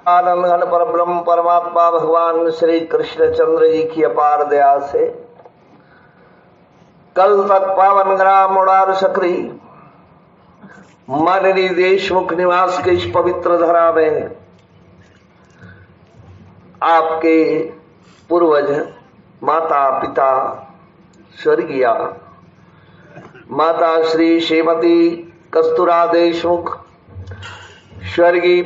आनंद घन पर ब्रह्म परमात्मा भगवान श्री कृष्णचंद्र जी की अपार दया से कल तक पावन ग्राम मुरार सकरी माननीय देशमुख निवास के इस पवित्र धरा में आपके पूर्वज माता पिता स्वर्गीय माता श्री श्रीमती कस्तूरा देशमुख, स्वर्गीय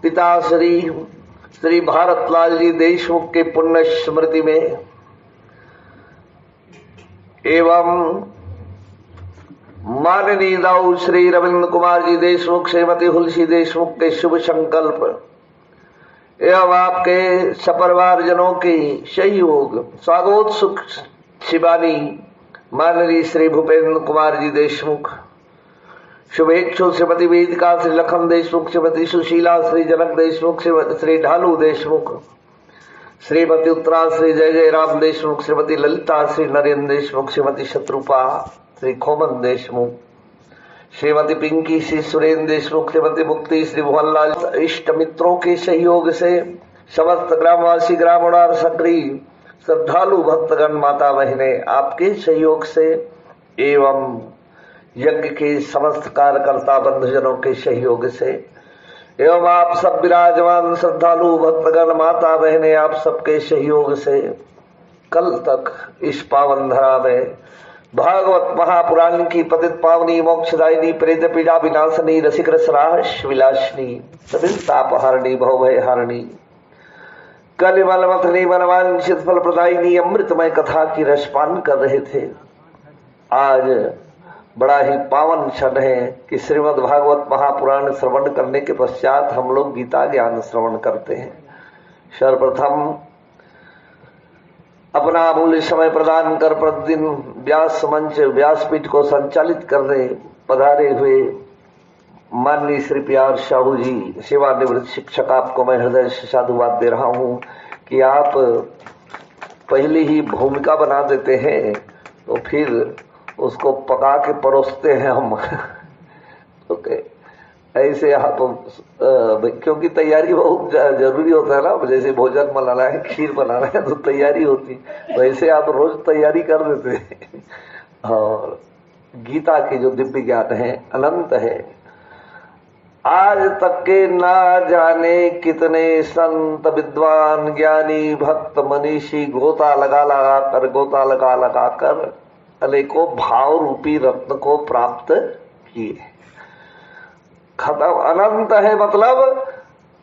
पिता श्री भारतलाल जी देशमुख के पुण्य स्मृति में एवं माननीय दाऊ श्री रविंद्र कुमार जी देशमुख, श्रीमती हुलसी देशमुख के शुभ संकल्प एवं आपके सपरिवार जनों के सहयोग स्वागोत्सुक शिवानी माननीय श्री भूपेंद्र कुमार जी देशमुख, शुभेच्छु श्रीमती वेदिका श्री लखन देशमुख, श्रीमती सुशीला श्री जनक देशमुख, श्री ढालू देशमुख, श्रीमती उत्तरा श्री जय जय राम देशमुख, श्रीमती ललिता श्री नरेंद्र देशमुख, श्रीमती शत्रुपा श्री खोमन देशमुख, श्रीमती पिंकी श्री सुरेंद्र देशमुख, श्रीमती मुक्ति श्री भुवनलाल, इष्ट मित्रों के सहयोग से समस्त ग्रामवासी ग्राम मुरार सकरी श्रद्धालु भक्तगण माता बहने आपके सहयोग से एवं यज्ञ के समस्त कार्यकर्ता बंधुजनों के सहयोग से एवं आप सब विराजमान श्रद्धालु भक्तगण माता बहने आप सबके सहयोग से कल तक इस पावन धरा में भागवत महापुराण की पतित पावनी मोक्षदायिनी प्रेत पीड़ा विनाशनी रसिक रसराश विलासनी सभी तापहारिणी भवभय हारिणी कलिमल मथनी मनवांछित फल प्रदायिनी अमृतमय कथा की रसपान कर रहे थे। आज बड़ा ही पावन क्षण है कि श्रीमद् भागवत महापुराण श्रवण करने के पश्चात हम लोग गीता ज्ञान श्रवण करते हैं। सर्वप्रथम अपना अमूल्य समय प्रदान कर प्रतिदिन व्यास मंच व्यासपीठ को संचालित करने पधारे हुए माननीय श्री प्यार साहू जी सेवानिवृत्त शिक्षक, आपको मैं हृदय से साधुवाद दे रहा हूं कि आप पहले ही भूमिका बना देते हैं तो फिर उसको पका के परोसते हैं हम ओके ऐसे आप क्योंकि तैयारी बहुत जरूरी होता है ना, जैसे भोजन बनाना है, खीर बनाना है तो तैयारी होती है, तो ऐसे आप रोज तैयारी कर देते हैं। और गीता के जो दिव्य ज्ञान है अनंत है। आज तक के ना जाने कितने संत विद्वान ज्ञानी भक्त मनीषी गोता लगा कर अनेकों भाव रूपी रत्न को प्राप्त किए। खत्म अनंत है मतलब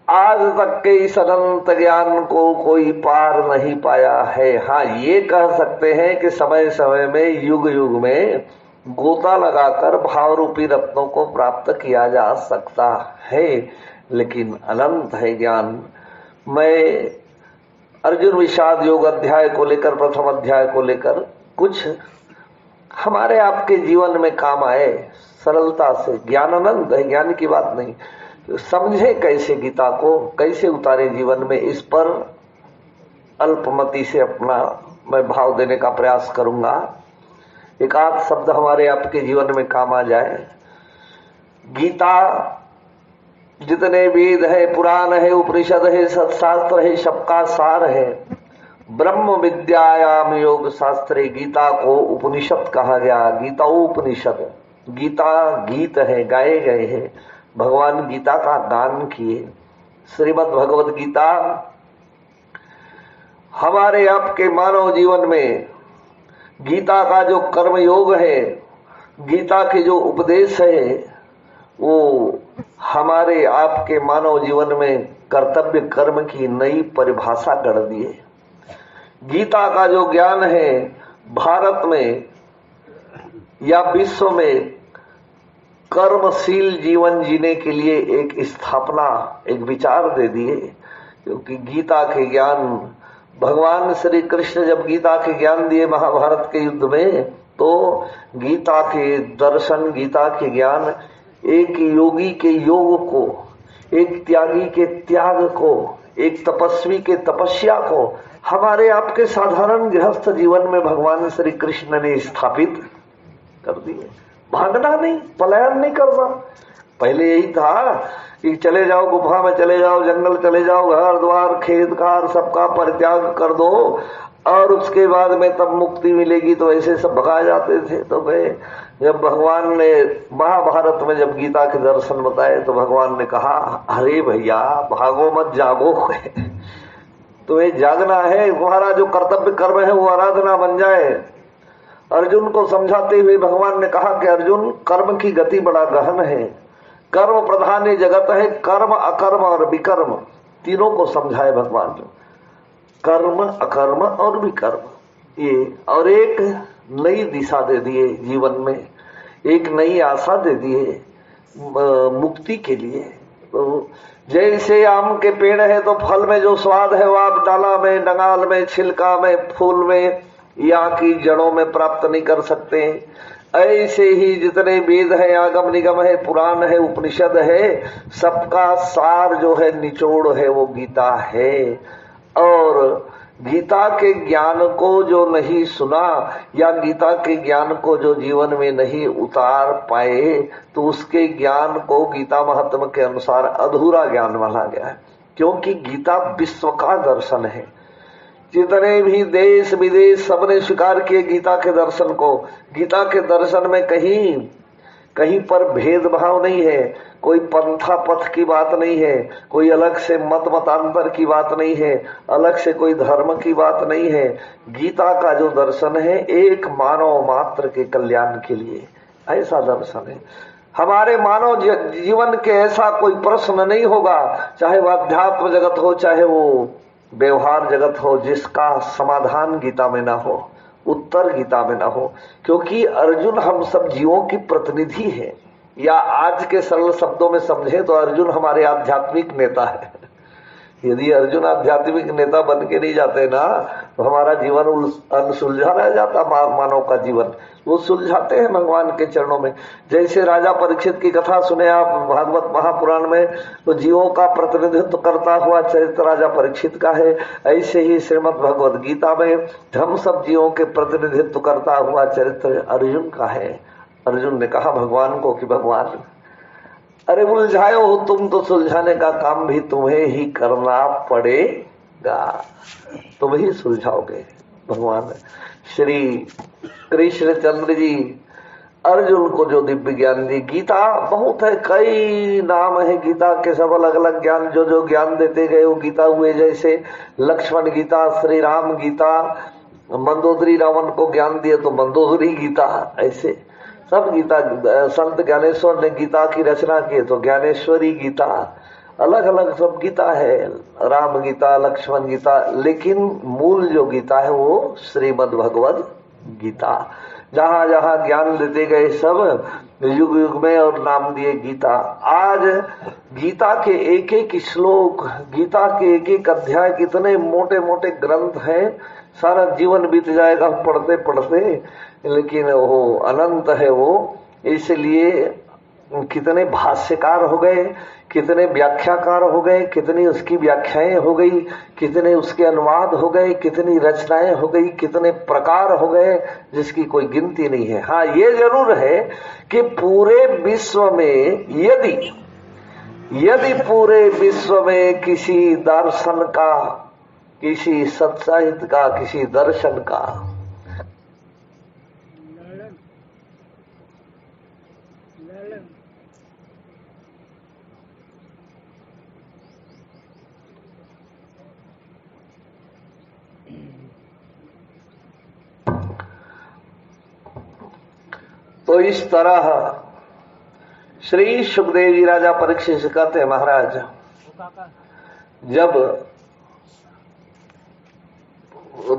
आज तक के इस अनंत ज्ञान को कोई पार नहीं पाया है। हाँ, ये कह सकते हैं कि समय समय में युग युग में गोता लगाकर भाव रूपी रत्नों को प्राप्त किया जा सकता है, लेकिन अनंत है ज्ञान। मैं अर्जुन विषाद योग अध्याय को लेकर, प्रथम अध्याय को लेकर कुछ हमारे आपके जीवन में काम आए सरलता से। ज्ञान अनंत है, ज्ञान की बात नहीं, तो समझे कैसे गीता को, कैसे उतारे जीवन में, इस पर अल्पमति से अपना मैं भाव देने का प्रयास करूंगा। एक आध शब्द हमारे आपके जीवन में काम आ जाए। गीता जितने वेद है, पुराण है, उपनिषद है, सत्शास्त्र है, सबका सार है। ब्रह्म विद्यायाम योग शास्त्रे गीता को उपनिषद कहा गया। गीता उपनिषद, गीता गीत है, गाए गए हैं, भगवान गीता का गान किए। श्रीमद् भगवद गीता हमारे आपके मानव जीवन में गीता का जो कर्म योग है, गीता के जो उपदेश है, वो हमारे आपके मानव जीवन में कर्तव्य कर्म की नई परिभाषा गढ़ दिए। गीता का जो ज्ञान है भारत में या विश्व में कर्मशील जीवन जीने के लिए एक स्थापना, एक विचार दे दिए। क्योंकि गीता के ज्ञान, भगवान श्री कृष्ण जब गीता के ज्ञान दिए महाभारत के युद्ध में, तो गीता के दर्शन, गीता के ज्ञान एक योगी के योग को, एक त्यागी के त्याग को, एक तपस्वी के तपस्या को हमारे आपके साधारण गृहस्थ जीवन में भगवान श्री कृष्ण ने स्थापित कर दिए। भागना नहीं, पलायन नहीं करना। पहले यही था कि चले जाओ, गुफा में चले जाओ, जंगल चले जाओ, घर द्वार खेत खार सबका परित्याग कर दो और उसके बाद में तब मुक्ति मिलेगी। तो ऐसे सब भगाए जाते थे। तो मैं जब भगवान ने महाभारत में जब गीता के दर्शन बताए तो भगवान ने कहा, अरे भैया भागो मत, जागो। तुम्हें जागना है, तुम्हारा जो कर्तव्य कर्म है वो आराधना बन जाए। अर्जुन को समझाते हुए भगवान ने कहा कि अर्जुन, कर्म की गति बड़ा गहन है, कर्म प्रधान ये जगत है, कर्म अकर्म और विकर्म तीनों को समझाए भगवान। जो कर्म अकर्म और विकर्म ये, और एक नई दिशा दे दिए जीवन में, एक नई आशा दे दिए मुक्ति के लिए। तो जैसे आम के पेड़ है तो फल में जो स्वाद है वो आप डाला में, डंगाल में, छिलका में, फूल में या की जड़ों में प्राप्त नहीं कर सकते। ऐसे ही जितने वेद है, आगम निगम है, पुराण है, उपनिषद है, सबका सार जो है, निचोड़ है, वो गीता है। और गीता के ज्ञान को जो नहीं सुना या गीता के ज्ञान को जो जीवन में नहीं उतार पाए तो उसके ज्ञान को गीता महात्मा के अनुसार अधूरा ज्ञान माना गया है। क्योंकि गीता विश्व का दर्शन है। जितने भी देश विदेश सबने स्वीकार किए गीता के दर्शन को। गीता के दर्शन में कहीं पर भेदभाव नहीं है, कोई पंथा पथ की बात नहीं है, कोई अलग से मतांतर की बात नहीं है, अलग से कोई धर्म की बात नहीं है। गीता का जो दर्शन है एक मानव मात्र के कल्याण के लिए ऐसा दर्शन है। हमारे मानव जीवन के ऐसा कोई प्रश्न नहीं होगा, चाहे वो अध्यात्म जगत हो, चाहे वो व्यवहार जगत हो, जिसका समाधान गीता में ना हो, उत्तर गीता में ना हो। क्योंकि अर्जुन हम सब जीवों की प्रतिनिधि है, या आज के सरल शब्दों में समझे तो अर्जुन हमारे आध्यात्मिक नेता है। यदि अर्जुन आध्यात्मिक नेता बन के नहीं जाते ना तो हमारा जीवन अनसुलझा रह जाता। मानव का जीवन वो सुलझाते हैं भगवान के चरणों में। जैसे राजा परीक्षित की कथा सुने आप भागवत महापुराण में, तो जीवों का प्रतिनिधित्व करता हुआ चरित्र राजा परीक्षित का है। ऐसे ही श्रीमद् भगवद गीता में हम सब जीवों के प्रतिनिधित्व करता हुआ चरित्र अर्जुन का है। अर्जुन ने कहा भगवान को कि भगवान, अरे उलझाए हो तुम तो सुलझाने का काम भी तुम्हें ही करना पड़ेगा, तुम ही सुलझाओगे। भगवान श्री कृष्णचंद्र जी अर्जुन को जो दिव्य ज्ञान दी। गीता बहुत है, कई नाम है गीता के, सब अलग अलग ज्ञान जो जो ज्ञान देते गए वो गीता हुए। जैसे लक्ष्मण गीता, श्री राम गीता, मंदोदरी रावण को ज्ञान दिए तो मंदोदरी गीता, ऐसे सब गीता। संत ज्ञानेश्वर ने गीता की रचना की तो ज्ञानेश्वरी गीता, अलग अलग सब गीता है, राम गीता, लक्ष्मण गीता। लेकिन मूल जो गीता है वो श्रीमद् भगवद गीता। जहां जहां ज्ञान देते गए सब युग युग में और नाम दिए गीता। आज गीता के एक एक श्लोक, गीता के एक एक अध्याय, कितने मोटे मोटे ग्रंथ हैं, सारा जीवन बीत जाएगा पढ़ते पढ़ते, लेकिन वो अनंत है वो। इसलिए कितने भाष्यकार हो गए, कितने व्याख्याकार हो गए, कितनी उसकी व्याख्याएं हो गई, कितने उसके अनुवाद हो गए, कितनी रचनाएं हो गई, कितने प्रकार हो गए, जिसकी कोई गिनती नहीं है। हाँ, ये जरूर है कि पूरे विश्व में यदि पूरे विश्व में किसी दर्शन का, किसी सत्साहित्य का, किसी दर्शन का तो इस तरह श्री सुखदेव जी राजा परीक्षित से कहते हैं, महाराज जब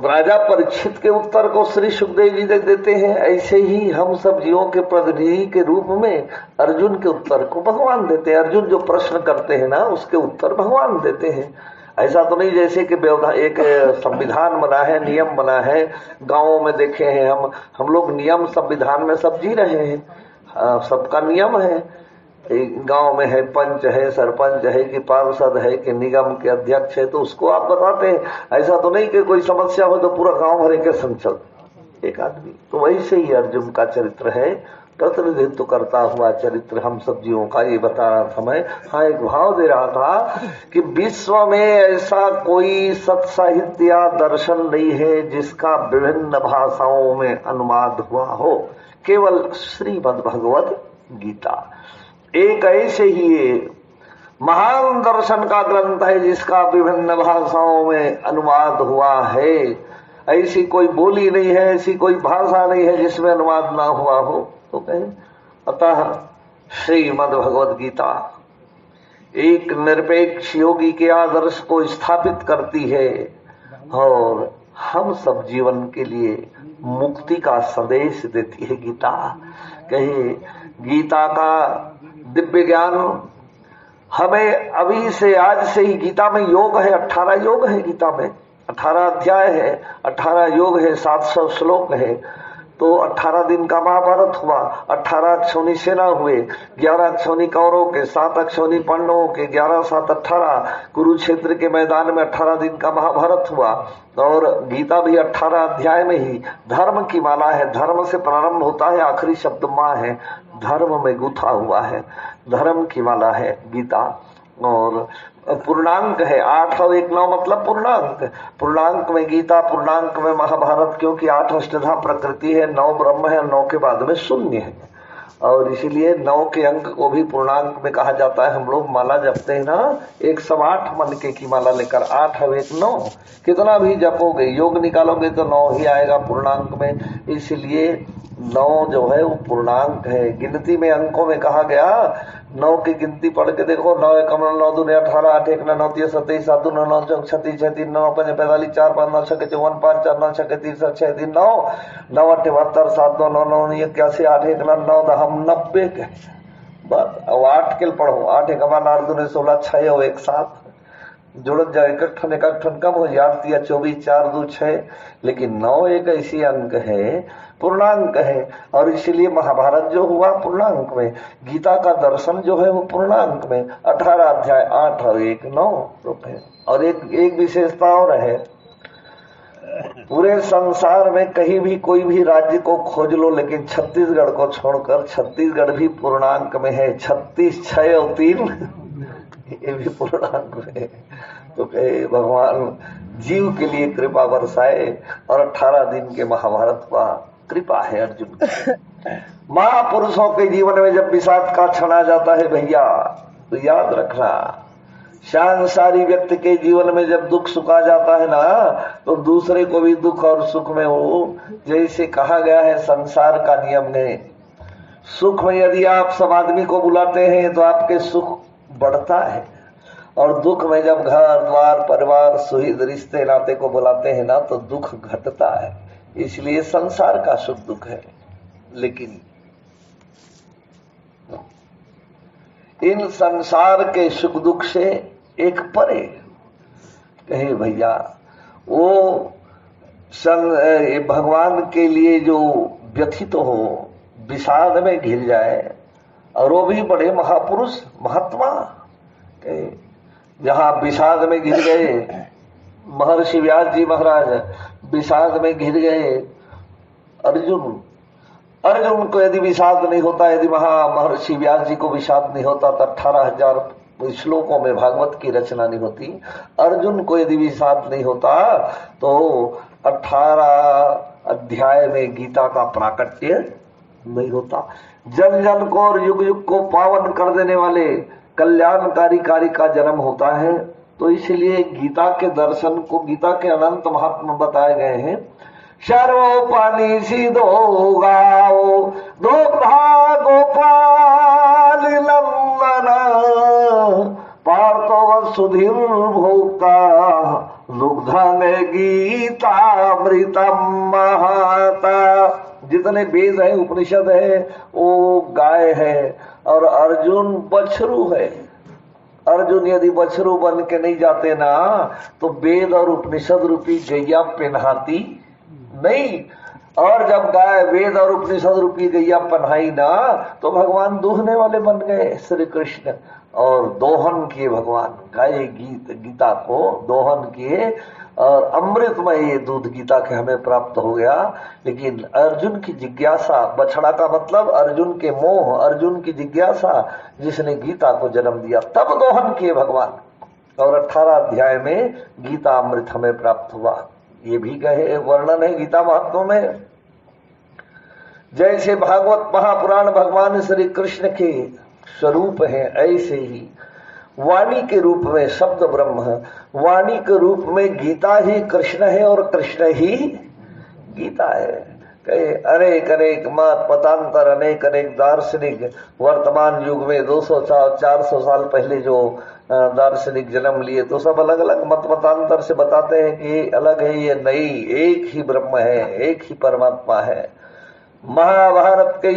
राजा परीक्षित के उत्तर को श्री सुखदेव जी देते हैं, ऐसे ही हम सब जीवों के प्रतिनिधि के रूप में अर्जुन के उत्तर को भगवान देते हैं। अर्जुन जो प्रश्न करते हैं ना उसके उत्तर भगवान देते हैं। ऐसा तो नहीं जैसे कि एक संविधान बना है, नियम बना है, गांवों में देखे हैं हम लोग नियम संविधान में सब जी रहे हैं, सबका नियम है। गांव में है पंच है, सरपंच है कि पार्षद है कि निगम के अध्यक्ष है, तो उसको आप बताते हैं। ऐसा तो नहीं कि कोई समस्या हो तो पूरा गांव भरे के संग चल एक आदमी। तो वैसे ही अर्जुन का चरित्र है, प्रतिनिधित्व करता हुआ चरित्र हम सब जीवों का ये बता रहा था मैं। हाँ, एक भाव दे रहा था कि विश्व में ऐसा कोई सत साहित्य या दर्शन नहीं है जिसका विभिन्न भाषाओं में अनुवाद हुआ हो, केवल श्रीमद् भगवत गीता एक ऐसे ही महान दर्शन का ग्रंथ है जिसका विभिन्न भाषाओं में अनुवाद हुआ है। ऐसी कोई बोली नहीं है, ऐसी कोई भाषा नहीं है जिसमें अनुवाद ना हुआ हो। तो कहे अतः श्रीमद् भगवत गीता एक निरपेक्ष योगी के आदर्श को स्थापित करती है और हम सब जीवन के लिए मुक्ति का संदेश देती है। गीता कहे गीता का दिव्य ज्ञान हमें अभी से आज से ही, गीता में योग है, 18 योग है, गीता में 18 अध्याय है, 18 योग है, 700 श्लोक है। तो 18 दिन का महाभारत हुआ, 18 अक्षौनी सेना हुए, 11 अक्षौनी कौरवों के, 7 अक्षौनी पांडवों के, 11 7 18 कुरुक्षेत्र के मैदान में 18 दिन का महाभारत हुआ। और गीता भी 18 अध्याय में ही धर्म की माला है। धर्म से प्रारंभ होता है, आखिरी शब्द माँ है, धर्म में गुथा हुआ है, धर्म की माला है गीता। और पूर्णांक है, 8 और 1 9 मतलब पूर्णांक। पूर्णांक में गीता, पूर्णांक में महाभारत, क्योंकि 8 अष्टधा प्रकृति है, 9 ब्रह्म है और 9 के बाद में शून्य है। और इसीलिए 9 के अंक को भी पूर्णांक में कहा जाता है। हम लोग माला जपते हैं ना, 108 मन के की माला लेकर, 8 और 1 9, कितना भी जपोगे, योग निकालोगे तो 9 ही आएगा पूर्णांक में। इसलिए 9 जो है वो पूर्णांक है। गिनती में अंकों में कहा गया, 9 की गिनती पढ़ के देखो, 9 एकम 9 दूने 18, 8 1 9 3 27 7 2 9 चौक 36 6 3 9 5 45 4 5 9 6 54 5 4 9 6 3 7 6 3 9 9 8 72 7 2 9 9 81 8 1 9 9 10 90 के बस। अब 8 के पढ़ो, 8 1 8 दूने 16 6 और 1 7 जुड़ जाए, एक कम हो जाए, 8 3 24 4 2 6। लेकिन 9 एक ऐसी अंक है, पूर्णांक है। और इसलिए महाभारत जो हुआ पूर्णांक में, गीता का दर्शन जो है वो पूर्णांक में, 18 अध्याय 8 और 1 9 रुपए। और एक विशेषता और है, पूरे संसार में कहीं भी कोई भी राज्य को खोज लो, लेकिन छत्तीसगढ़ को छोड़कर, छत्तीसगढ़ भी पूर्णांक में है। 36 6 और 3 ये भी पूर्णांक में। तो कहे भगवान जीव के लिए कृपा बरसाए और 18 दिन के महाभारत का कृपा है अर्जुन की। महापुरुषों के जीवन में जब विषाद का क्षण आ जाता है भैया, तो याद रखना, सांसारी व्यक्ति के जीवन में जब दुख सुख आ जाता है ना, तो दूसरे को भी दुख और सुख में हो। जैसे कहा गया है संसार का नियम ने, सुख में यदि आप सब आदमी को बुलाते हैं तो आपके सुख बढ़ता है, और दुख में जब घर द्वार परिवार सुहृद रिश्ते नाते को बुलाते हैं ना, तो दुख घटता है। इसलिए संसार का सुख दुख है, लेकिन इन संसार के सुख दुख से एक परे कहे भैया, वो भगवान के लिए जो व्यथित हो, विषाद में घिर जाए, और वो भी बड़े महापुरुष महात्मा, जहां विषाद में घिर गए महर्षि व्यास जी महाराज, विषाद में घिर गए अर्जुन को यदि विषाद नहीं होता, यदि महर्षि व्यास जी को विषाद नहीं होता, तो 18,000 श्लोकों में भागवत की रचना नहीं होती। अर्जुन को यदि विषाद नहीं होता तो 18 अध्याय में गीता का प्राकट्य नहीं होता। जन जन को और युग युग को पावन कर देने वाले कल्याणकारी कार्य का जन्म होता है। तो इसलिए गीता के दर्शन को, गीता के अनंत महात्मा बताए गए हैं। सर्वोपनि सिद्धो गाओ दुग्धा गोपाल नंदन पार्थो सुधीर भोक्ता दुग्धन गीतामृतम महाता। जितने वेद है, उपनिषद है, वो गाय है, और अर्जुन बछरू है। अर्जुन यदि बछरू बन के नहीं जाते ना, तो वेद और उपनिषद रूपी गैया पहनाती नहीं। और जब गाय वेद और उपनिषद रूपी गैया पहनाई ना, तो भगवान दूहने वाले बन गए श्री कृष्ण। और दोहन किए भगवान, गाये गीता को दोहन किए और अमृतमय ये दूध गीता के हमें प्राप्त हो गया। लेकिन अर्जुन की जिज्ञासा, बछड़ा का मतलब अर्जुन के मोह, अर्जुन की जिज्ञासा जिसने गीता को जन्म दिया, तब दोहन किए भगवान और 18 अध्याय में गीता अमृत हमें प्राप्त हुआ। ये भी कहे वर्णन है गीता महात्म्यों में। जैसे भागवत महापुराण भगवान श्री कृष्ण के स्वरूप है, ऐसे ही वाणी के रूप में शब्द ब्रह्म है, वाणी के रूप में गीता ही कृष्ण है और कृष्ण ही गीता है। कहे अनेक अनेक मत मतांतर, अनेक अनेक दार्शनिक वर्तमान युग में 200 साल 400 साल पहले जो दार्शनिक जन्म लिए तो सब अलग अलग मत मतांतर से बताते हैं कि ये अलग है, ये नहीं, एक ही ब्रह्म है, एक ही परमात्मा है। महाभारत के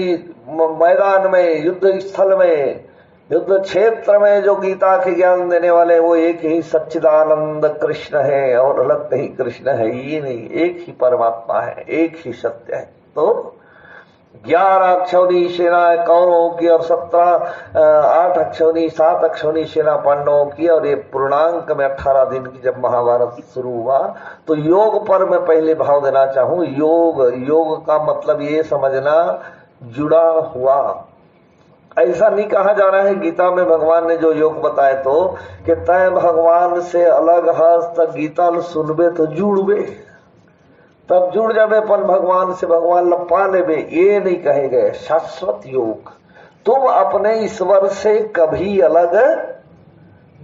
मैदान में, युद्ध स्थल में, युद्ध क्षेत्र में जो गीता के ज्ञान देने वाले वो एक ही सच्चिदानंद कृष्ण है और अलग कहीं कृष्ण है ही नहीं, एक ही परमात्मा है, एक ही सत्य है। तो 11 अक्षौणी सेना कौरवों की और 8 अक्षौणी 7 अक्षौणी सेना पांडवों की, और ये पूर्णांक में 18 दिन की जब महाभारत शुरू हुआ तो योग पर मैं पहले भाव देना चाहूं। योग का मतलब ये समझना जुड़ा हुआ, ऐसा नहीं कहा जा रहा है गीता में भगवान ने जो योग बताए तो कि तय भगवान से अलग हस तक गीता सुनबे तो जुड़बे, तब जुड़ जाबे पर भगवान से, भगवान लपा लेबे, ये नहीं कहे गए। शाश्वत योग, तुम अपने ईश्वर से कभी अलग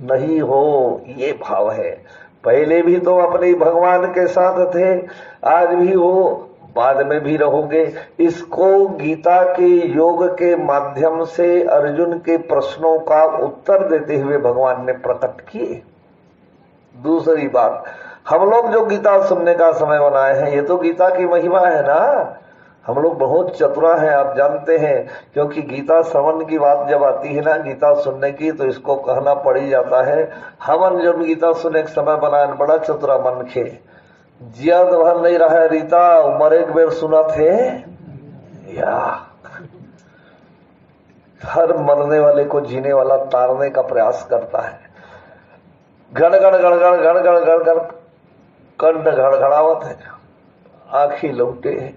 नहीं हो, ये भाव है। पहले भी तुम अपने भगवान के साथ थे, आज भी हो, बाद में भी रहोगे। इसको गीता के योग के माध्यम से अर्जुन के प्रश्नों का उत्तर देते हुए भगवान ने प्रकट किए। दूसरी बात, हम लोग जो गीता सुनने का समय बनाए हैं, ये तो गीता की महिमा है ना। हम लोग बहुत चतुरा हैं, आप जानते हैं, क्योंकि गीता श्रवण की बात जब आती है ना, गीता सुनने की, तो इसको कहना पड़ ही जाता है। हमन जो गीता सुनने के समय बनाए बड़ा चतुरा मन खे, जियाद भर नहीं रहा है रीता, उमर एक बेर सुना थे या। हर मरने वाले को जीने वाला तारने का प्रयास करता है। गड़गड़ गड़गड़ गड़गड़ गड़गड़ कंठ घड़घड़ावत है, आखी लौटे है,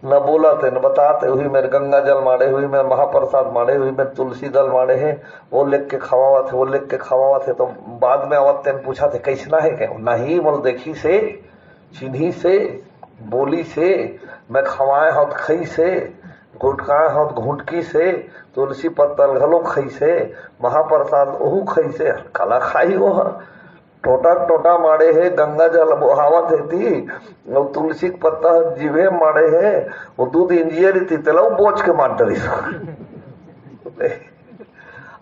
न बोला थे न बताते हुई मेरे गंगा जल माड़े हुई, मैं महाप्रसाद माड़े हुई, मैं तुलसी दल माड़े हैं, वो लिख के खावा थे, वो लिख के खावा थे। तो बाद में आवत तेन पूछा थे कैसना है, क्या नहीं, बोल देखी से, चिन्ही से, बोली से, मैं खवाए हाथ खई से, घुटकाए हाथ घुटकी से, तुलसी पत्तल घलो खई से, महाप्रसाद ओहू खई से, काला खाई वो टोटा टोटा माड़े है, गंगा जल बहावत है, और तुलसी पत्ता जीवे माड़े है, वो दूध इंजियर थी तेला बोझ के मार डरी।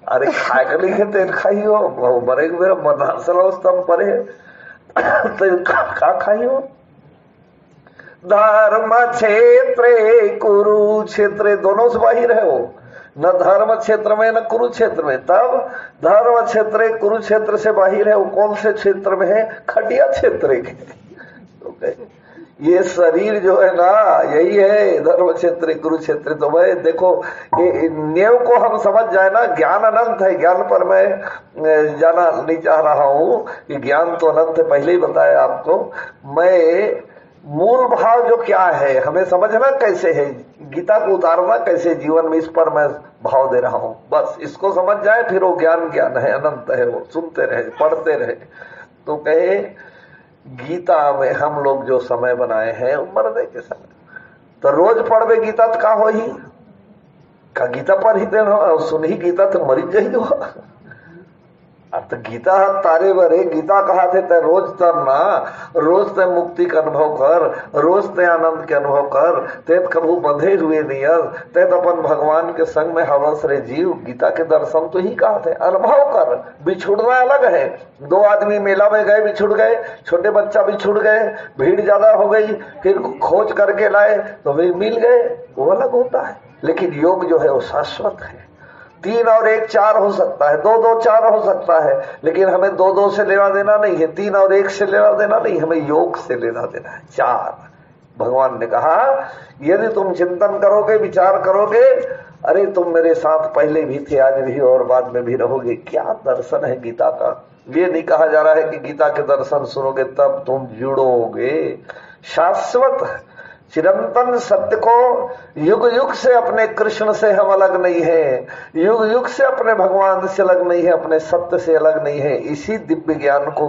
अरे खाए के लिखे तेल खाई हो, मरे मेरा मदरसा स्तंभ परे तो का खाई हो। धर्म क्षेत्र कुरुक्षेत्र दोनों से बाहर है वो, न धर्म क्षेत्र में न कुरुक्षेत्र में। तब धर्म क्षेत्र कुरुक्षेत्र से बाहर है, वो कौन से क्षेत्र में है, खटिया क्षेत्र के। ये शरीर जो है ना, यही है धर्म क्षेत्र कुरुक्षेत्र। तो भाई देखो, ये नियम को हम समझ जाए ना, ज्ञान अनंत है। ज्ञान पर मैं जाना नहीं चाह रहा हूं कि ज्ञान तो अनंत है, पहले ही बताया आपको। मैं मूल भाव जो क्या है हमें समझना कैसे है, गीता को उतारना कैसे जीवन में, इस पर मैं भाव दे रहा हूं। बस इसको समझ जाए, फिर वो ज्ञान ज्ञान है, अनंत है, वो सुनते रहे, पढ़ते रहे। तो कहे गीता में हम लोग जो समय बनाए हैं मरने के समय, तो रोज पढ़वे गीता तो का हो ही का, गीता पर ही देना सुन ही गीता तो मरी जाही हो। अब तो गीता तारे बरे, गीता कहा थे ते रोज तरना, रोज ते मुक्ति का अनुभव कर, रोज ते आनंद के अनुभव कर, ते कभू बंधे हुए नियर, ते अपन भगवान के संग में हवस रे जीव। गीता के दर्शन तो ही कहा थे, अनुभव कर। बिछुड़ना अलग है, दो आदमी मेला में गए, बिछुड़ गए, छोटे बच्चा बिछुड़ गए, भीड़ ज्यादा हो गई, फिर खोज करके लाए तो वे मिल गए, वो अलग होता है। लेकिन योग जो है वो शाश्वत है। 3 और 1 4 हो सकता है, 2 2 4 हो सकता है, लेकिन हमें 2 2 से लेना देना नहीं है, 3 और 1 से लेना देना नहीं, हमें योग से लेना देना है। 4 भगवान ने कहा यदि तुम चिंतन करोगे, विचार करोगे, अरे तुम मेरे साथ पहले भी थे, आज भी और बाद में भी रहोगे। क्या दर्शन है गीता का। ये नहीं कहा जा रहा है कि गीता के दर्शन सुनोगे तब तुम जुड़ोगे। शाश्वत चिरंतन सत्य को युग युग से अपने कृष्ण से हम अलग नहीं है, युग युग से अपने भगवान से अलग नहीं है, अपने सत्य से अलग नहीं है। इसी दिव्य ज्ञान को